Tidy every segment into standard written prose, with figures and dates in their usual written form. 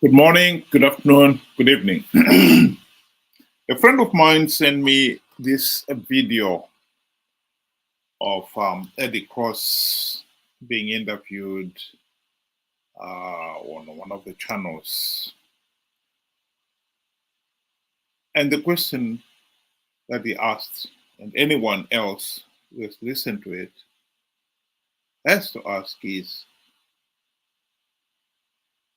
Good morning, good afternoon, good evening. A friend of mine sent me this video of Eddie Cross being interviewed on one of the channels. And the question that he asked, and anyone else who has listened to it, has to ask is,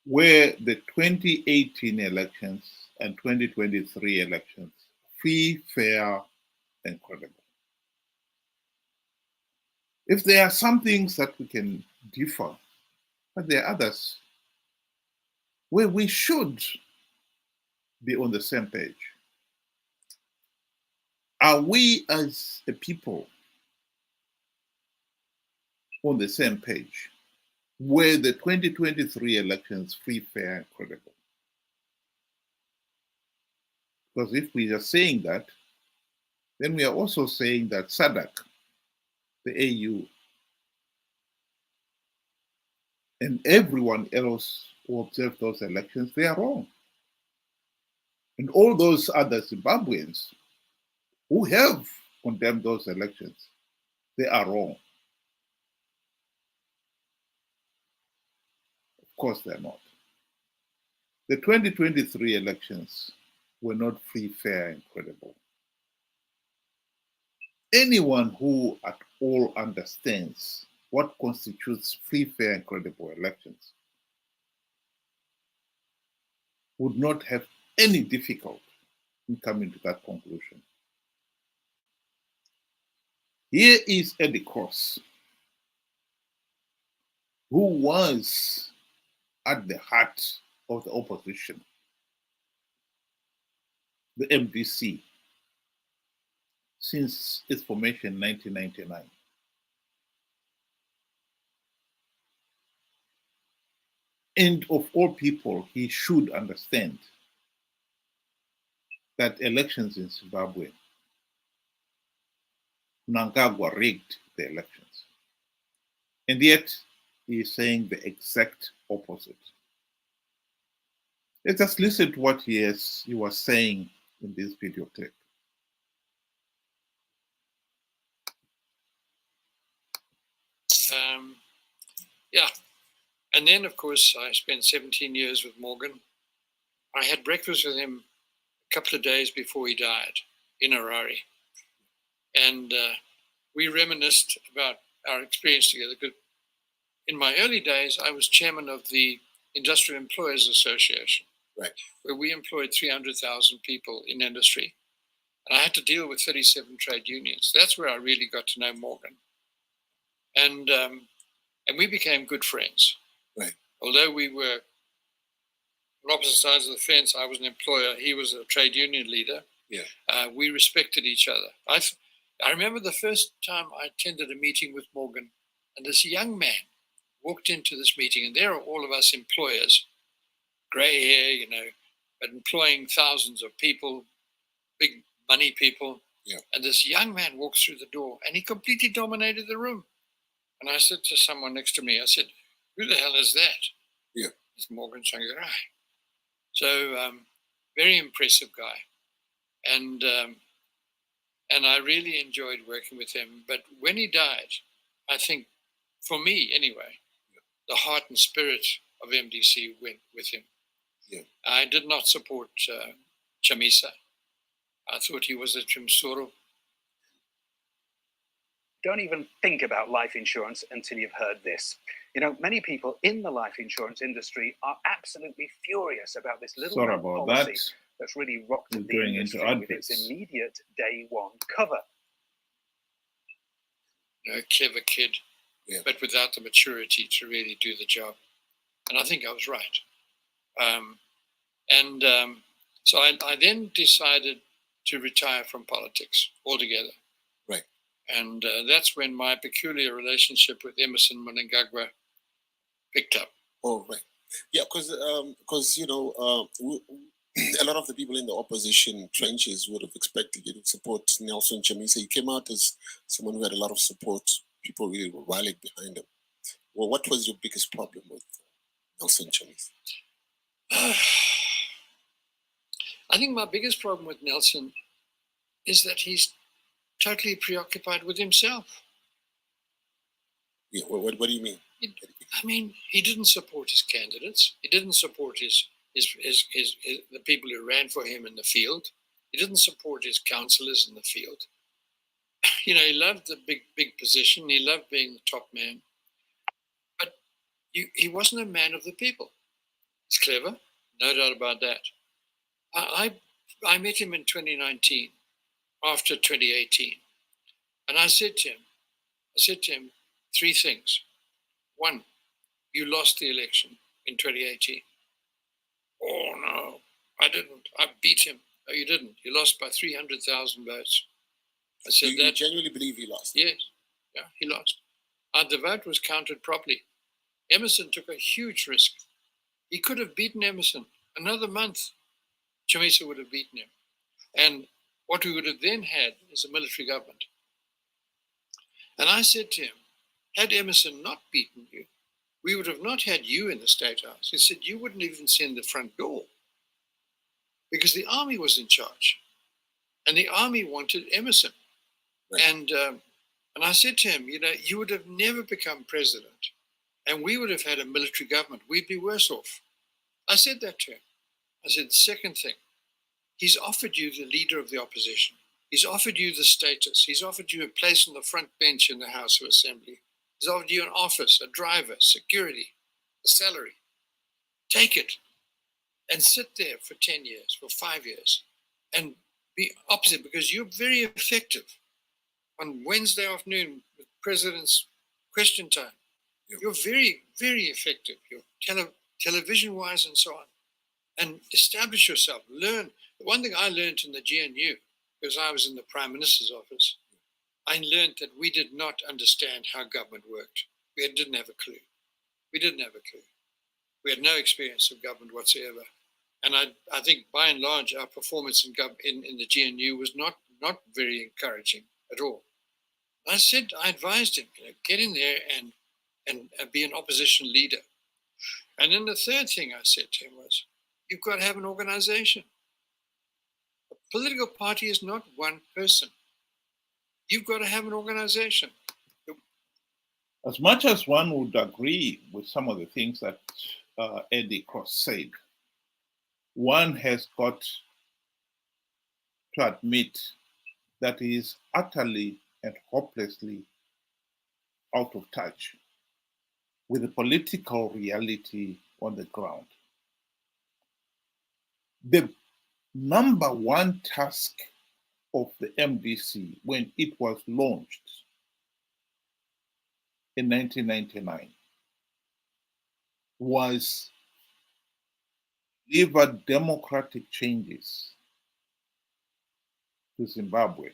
were the 2018 elections and 2023 elections free, fair, and credible? If there are some things that we can differ, but there are others where we should be on the same page. Are we as a people on the same page? Were the 2023 elections free, fair, and credible? Because if we are saying that, then we are also saying that SADC, the AU, and everyone else who observed those elections, they are wrong. And all those other Zimbabweans who have condemned those elections, they are wrong. Of course they're not. The 2023 elections were not free, fair, and credible. Anyone who at all understands what constitutes free, fair, and credible elections would not have any difficulty in coming to that conclusion. Here is Eddie Cross, who was at the heart of the opposition, the MDC, since its formation in 1999. And of all people, he should understand that elections in Zimbabwe, Mnangagwa rigged the elections. And yet, he is saying the exact opposite. Let's just listen to what he was saying in this video clip. Yeah. And then, of course, I spent 17 years with Morgan. I had breakfast with him a couple of days before he died in Harare. And we reminisced about our experience together. Because in my early days, I was chairman of the Industrial Employers Association, right, where we employed 300,000 people in industry. And I had to deal with 37 trade unions. That's where I really got to know Morgan. And we became good friends. Right. Although we were on opposite sides of the fence, I was an employer, he was a trade union leader. Yeah. We respected each other. I remember the first time I attended a meeting with Morgan, and this young man walked into this meeting, and there are all of us employers, gray hair, but employing thousands of people, big money people. Yeah. And this young man walks through the door, and he completely dominated the room. And I said to someone next to me, I said, "Who the hell is that?" Yeah. It's Morgan Tsvangirai. So very impressive guy. And I really enjoyed working with him. But when he died, I think, for me anyway, the heart and spirit of MDC went with him. Yeah. I did not support Chamisa. I thought he was a Chimsuru. Don't even think about life insurance until you've heard this. Many people in the life insurance industry are absolutely furious about this little policy that's really rocked the industry with its immediate day one cover. Clever kid, yeah, but without the maturity to really do the job. And I think I was right. So I then decided to retire from politics altogether. Right. And that's when my peculiar relationship with Emerson Mnangagwa picked up. Oh, right. Yeah, because a lot of the people in the opposition trenches would have expected you to support Nelson Chamisa. He came out as someone who had a lot of support. People really were rallied behind him. Well, what was your biggest problem with Nelson Chamisa? I think my biggest problem with Nelson is that he's totally preoccupied with himself. Yeah, what do you mean? I mean, he didn't support his candidates. He didn't support the people who ran for him in the field. He didn't support his councillors in the field. You know, he loved the big position. He loved being the top man. But he wasn't a man of the people. He's clever, no doubt about that. I met him in 2019, after 2018. And I said to him three things. One, you lost the election in 2018. Oh, no, I didn't. I beat him. No, you didn't. You lost by 300,000 votes. I said you genuinely believe he lost? Yes. Yeah, he lost. The vote was counted properly. Emerson took a huge risk. He could have beaten Emerson. Another month, Chamisa would have beaten him. And what we would have then had is a military government. And I said to him, had Emerson not beaten you, we would have not had you in the State House. He said, you wouldn't even see in the front door because the army was in charge. And the army wanted Emerson. Right. And I said to him, you know, you would have never become president and we would have had a military government. We'd be worse off. I said that to him. I said, the second thing, he's offered you the leader of the opposition. He's offered you the status. He's offered you a place on the front bench in the House of Assembly. He's offered you an office, a driver, security, a salary. Take it and sit there for 10 years, for 5 years, and be opposite because you're very effective. On Wednesday afternoon with President's question time, you're very, very effective. You're television-wise and so on. And establish yourself, learn. The one thing I learned in the GNU, because I was in the Prime Minister's office, I learned that we did not understand how government worked. We didn't have a clue. We didn't have a clue. We had no experience of government whatsoever. And I think by and large, our performance in the GNU was not very encouraging at all. I advised him, you know, get in there and be an opposition leader. And then the third thing I said to him was, you've got to have an organization. A political party is not one person. You've got to have an organization. As much as one would agree with some of the things that Eddie Cross said, one has got to admit that he is utterly and hopelessly out of touch with the political reality on the ground. The number one task of the MDC when it was launched in 1999 was deliver democratic changes to Zimbabwe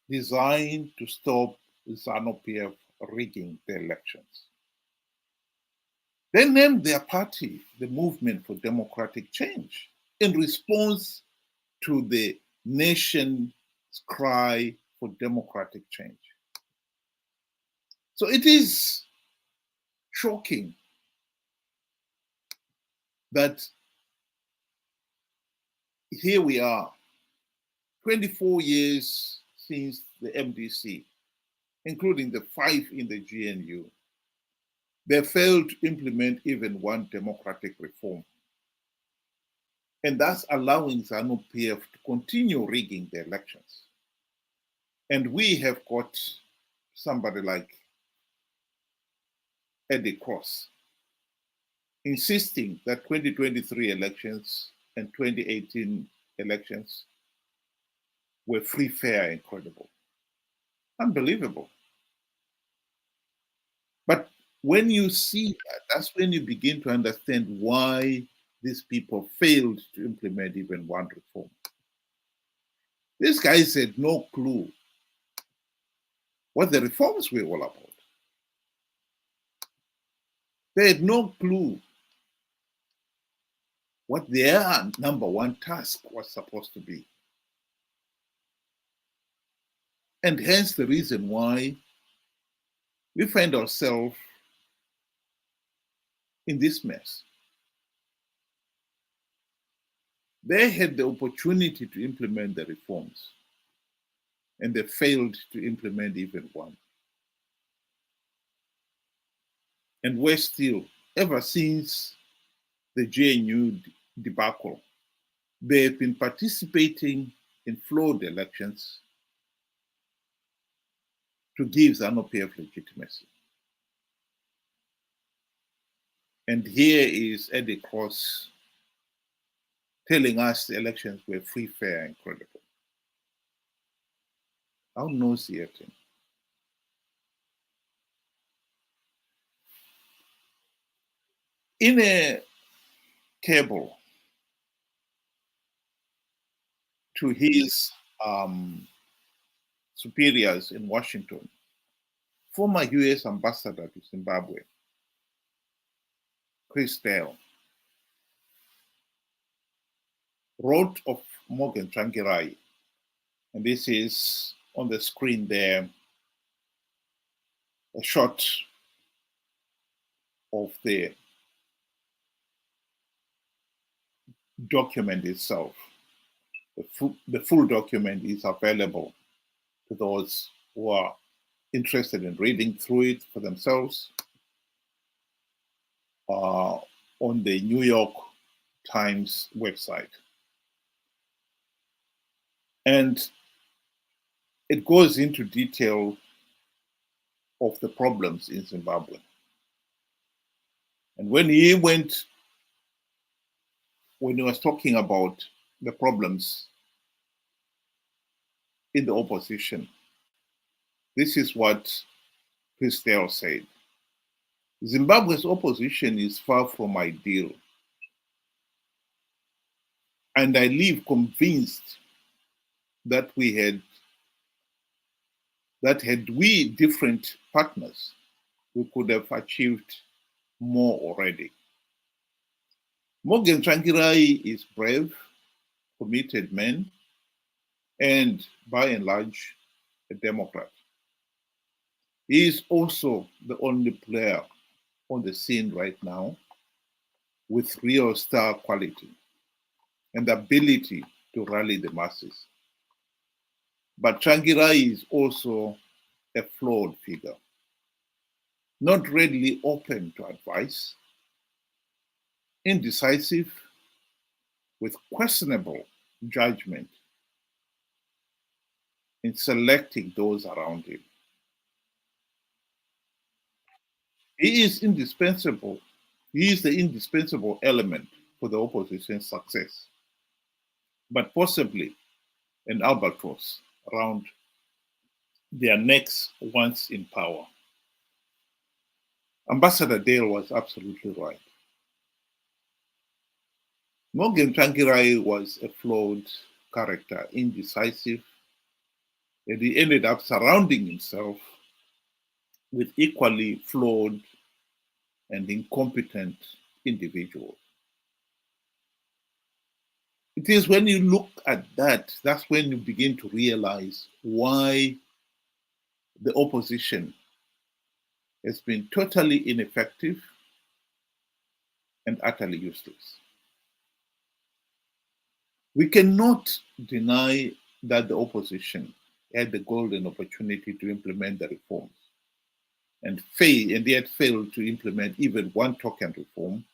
designed to stop Zanu PF rigging the elections. They named their party the Movement for Democratic Change in response to the nation's cry for democratic change. So it is shocking that here we are, 24 years since the MDC, including the 5 in the GNU. They failed to implement even one democratic reform. And that's allowing Zanu PF to continue rigging the elections. And we have got somebody like Eddie Cross insisting that 2023 elections and 2018 elections were free, fair, and credible. Unbelievable. But when you see that, that's when you begin to understand why these people failed to implement even one reform. These guys had no clue what the reforms were all about. They had no clue what their number one task was supposed to be. And hence the reason why we find ourselves in this mess. They had the opportunity to implement the reforms, and they failed to implement even one. And worse still, ever since the GNU debacle, they have been participating in flawed elections to give Zanu PF legitimacy. And here is Eddie Cross telling us the elections were free, fair, and credible. How nauseating. In a cable to his superiors in Washington, former US ambassador to Zimbabwe, Chris Dale, wrote of Morgan Tsvangirai, and this is on the screen there, a shot of the document itself. The full document is available to those who are interested in reading through it for themselves on the New York Times website. And it goes into detail of the problems in Zimbabwe. And when he was talking about the problems in the opposition, this is what Chris Dale said. Zimbabwe's opposition is far from ideal. And I leave convinced that had we different partners, we could have achieved more already. Morgan Tsvangirai is brave, committed man, and by and large, a Democrat. He is also the only player on the scene right now with real star quality and the ability to rally the masses. But Tsvangirai is also a flawed figure, not readily open to advice, indecisive, with questionable judgment in selecting those around him. He is indispensable. He is the indispensable element for the opposition's success, but possibly an albatross around their necks once in power. Ambassador Dale was absolutely right. Morgan Tsvangirai was a flawed character, indecisive, and he ended up surrounding himself with equally flawed and incompetent individuals. It is when you look at that, that's when you begin to realize why the opposition has been totally ineffective and utterly useless. We cannot deny that the opposition had the golden opportunity to implement the reforms and yet failed to implement even one token reform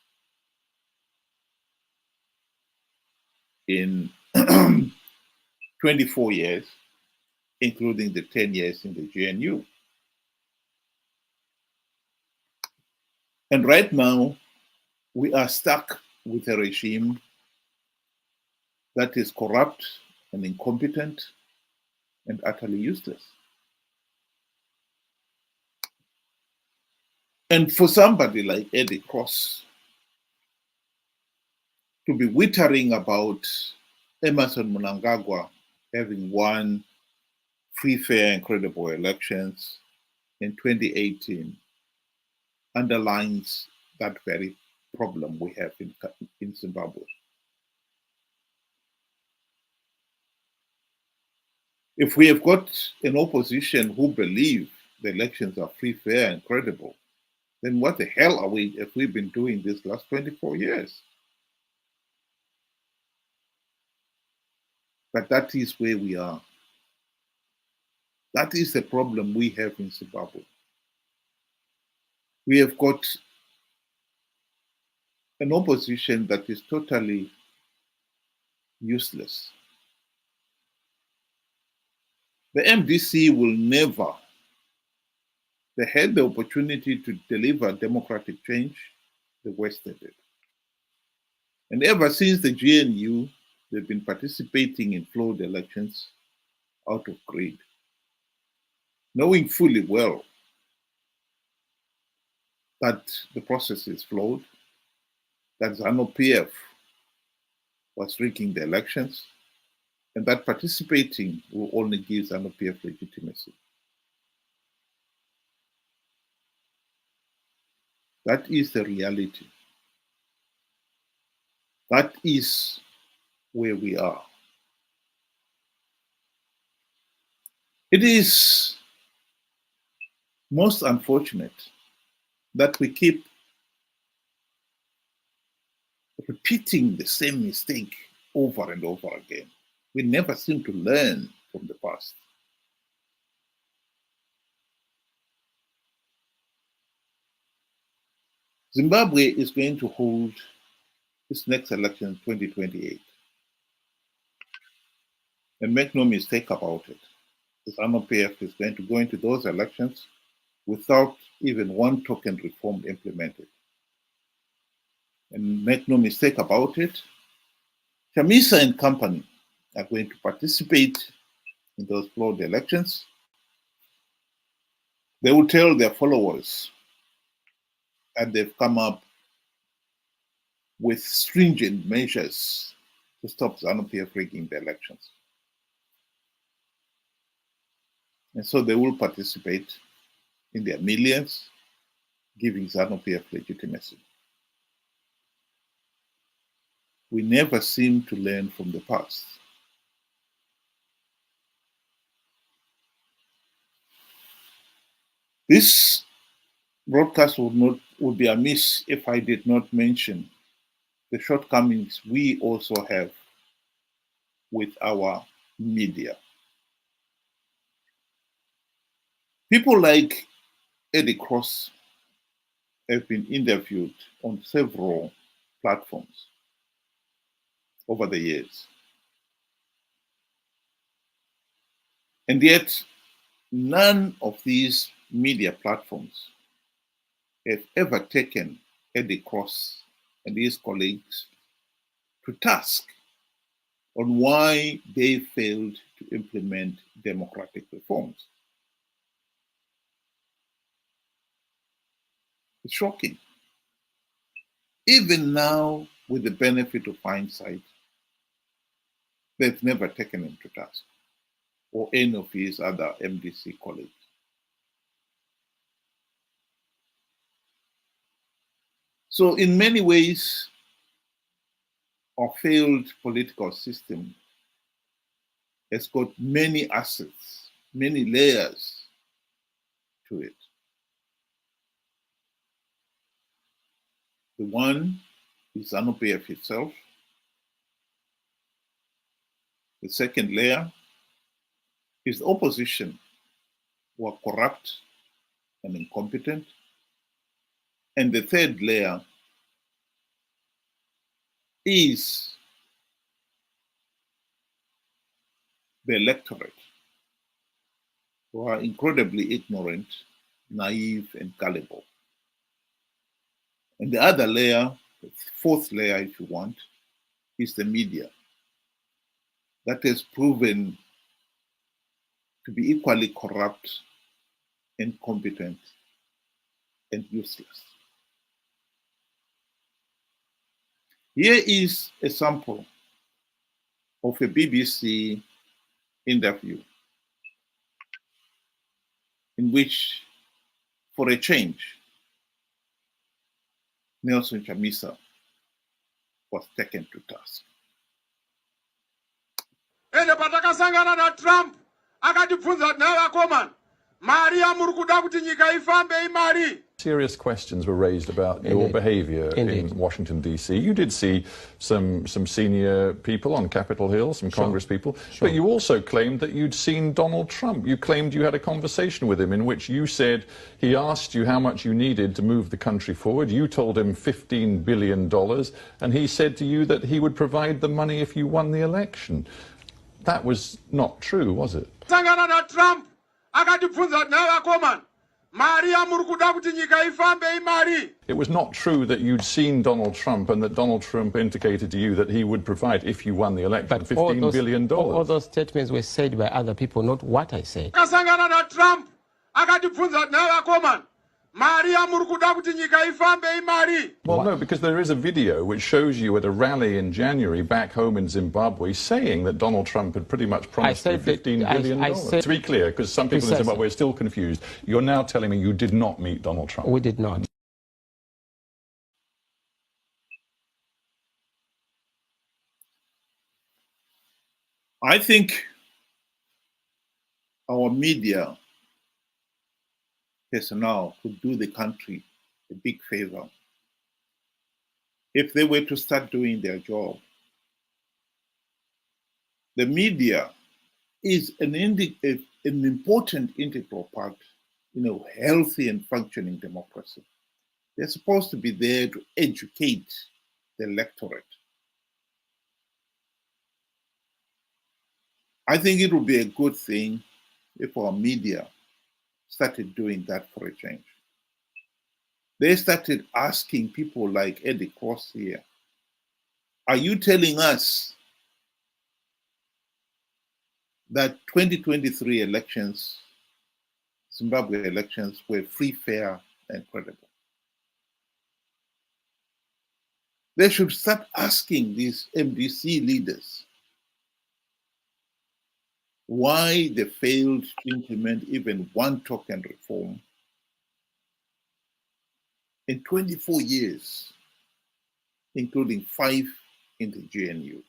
in 24 years, including the 10 years in the GNU. And right now, we are stuck with a regime that is corrupt and incompetent and utterly useless. And for somebody like Eddie Cross to be wittering about Emerson Mnangagwa having won free, fair, and credible elections in 2018 underlines that very problem we have in Zimbabwe. If we have got an opposition who believe the elections are free, fair, and credible, then what the hell have we been doing this last 24 years? But that is where we are. That is the problem we have in Zimbabwe. We have got an opposition that is totally useless. The MDC will never, they had the opportunity to deliver democratic change, they wasted it. And ever since the GNU, they've been participating in flawed elections out of greed, knowing fully well that the process is flawed, that Zanu PF was rigging the elections, and that participating will only give Zanu PF legitimacy. That is the reality. That is where we are. It is most unfortunate that we keep repeating the same mistake over and over again. We never seem to learn from the past. Zimbabwe is going to hold its next election in 2028. And make no mistake about it, the Zanu PF is going to go into those elections without even one token reform implemented. And make no mistake about it, Chamisa and company are going to participate in those flawed elections. They will tell their followers that they've come up with stringent measures to stop Zanu PF rigging the elections. And so they will participate in their millions, giving Zanu PF legitimacy. We never seem to learn from the past. This broadcast would be amiss if I did not mention the shortcomings we also have with our media. People like Eddie Cross have been interviewed on several platforms over the years. And yet, none of these media platforms have ever taken Eddie Cross and his colleagues to task on why they failed to implement democratic reforms. It's shocking. Even now, with the benefit of hindsight, they've never taken him to task, or any of his other MDC colleagues. So in many ways, our failed political system has got many assets, many layers to it. The one is Zanu PF itself. The second layer is the opposition, who are corrupt and incompetent. And the third layer is the electorate, who are incredibly ignorant, naive, and gullible. And the other layer, the fourth layer, if you want, is the media. That has proven to be equally corrupt, incompetent, and useless. Here is a sample of a BBC interview in which, for a change, Nelson Chamisa was taken to task. Ende patakasangana na Trump akatibvunza nawo akomana mari yamuri kuda kuti nyika ifambe imari serious questions were raised about your behaviour in Washington, D.C. You did see some senior people on Capitol Hill, some Congress people, but you also claimed that you'd seen Donald Trump. You claimed you had a conversation with him in which you said he asked you how much you needed to move the country forward. You told him $15 billion, and he said to you that he would provide the money if you won the election. That was not true, was it? Trump akatibvunza naye akomana mari yamuri kuda kuti nyika ifambe imari. It was not true that you'd seen Donald Trump and that Donald Trump indicated to you that he would provide, if you won the election, $15 billion. All those statements were said by other people, not what I said. Akasangana na Trump akatibvunza naye akomana mari yamuri kuda kuti nyika ifambe imari. Well, no, because there is a video which shows you at a rally in January back home in Zimbabwe saying that Donald Trump had pretty much promised you $15 billion. To be clear, because some people in Zimbabwe are still confused, you're now telling me you did not meet Donald Trump. We did not. I think our media personnel could do the country a big favor if they were to start doing their job. The media is an important integral part in a healthy and functioning democracy. They're supposed to be there to educate the electorate. I think it would be a good thing if our media started doing that for a change. They started asking people like Eddie Cross here, are you telling us that 2023 elections, Zimbabwe elections, were free, fair, and credible? They should start asking these MDC leaders why they failed to implement even one token reform in 24 years, including 5 in the GNU.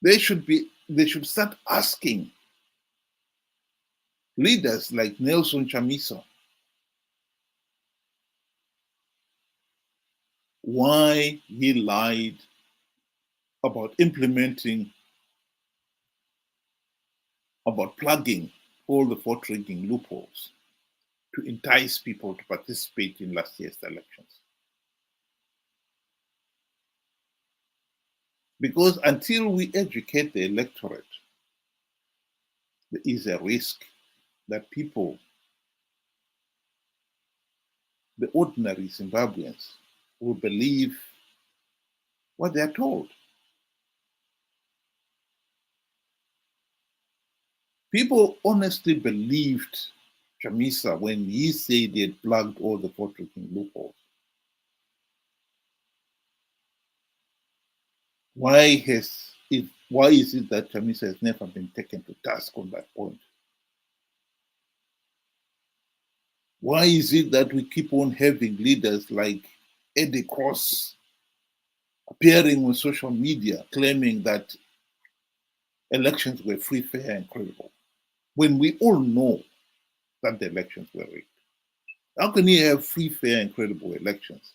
They should start asking leaders like Nelson Chamisa why he lied about implementing, about plugging all the vote-rigging loopholes to entice people to participate in last year's elections. Because until we educate the electorate, there is a risk that people, the ordinary Zimbabweans, will believe what they are told. People honestly believed Chamisa when he said he had plugged all the vote-rigging loopholes. Why is it that Chamisa has never been taken to task on that point? Why is it that we keep on having leaders like Eddie Cross appearing on social media claiming that elections were free, fair, and credible, when we all know that the elections were rigged? How can you have free, fair, and credible elections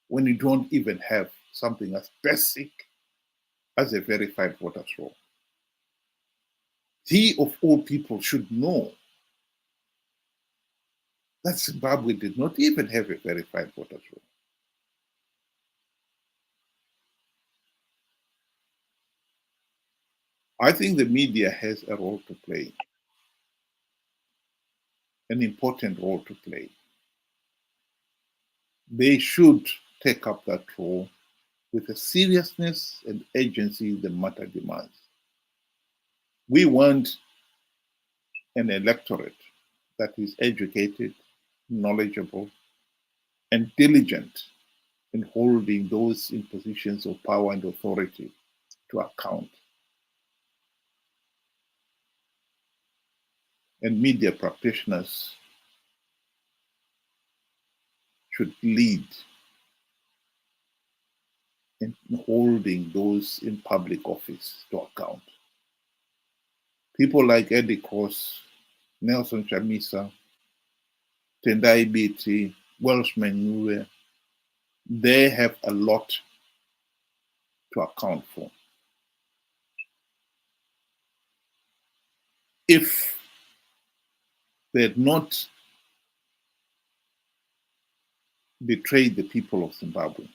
when you don't even have something as basic as a verified voters roll? He, of all people, should know that Zimbabwe did not even have a verified voters roll. I think the media has a role to play, an important role to play. They should take up that role with the seriousness and urgency the matter demands. We want an electorate that is educated, knowledgeable, and diligent in holding those in positions of power and authority to account. And media practitioners should lead in holding those in public office to account. People like Eddie Cross, Nelson Chamisa, Tendai Biti, Welshman Nuwe, they have a lot to account for. If they had not betrayed the people of Zimbabwe,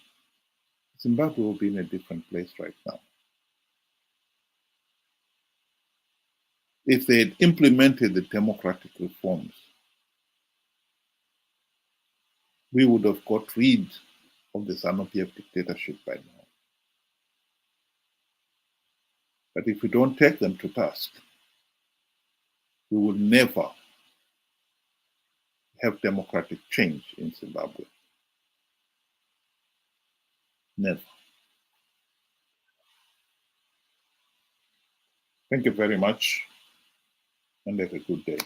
Zimbabwe will be in a different place right now. If they had implemented the democratic reforms, we would have got rid of the Zanu PF dictatorship by now. But if we don't take them to task, we will never have democratic change in Zimbabwe. Never. Thank you very much, and have a good day.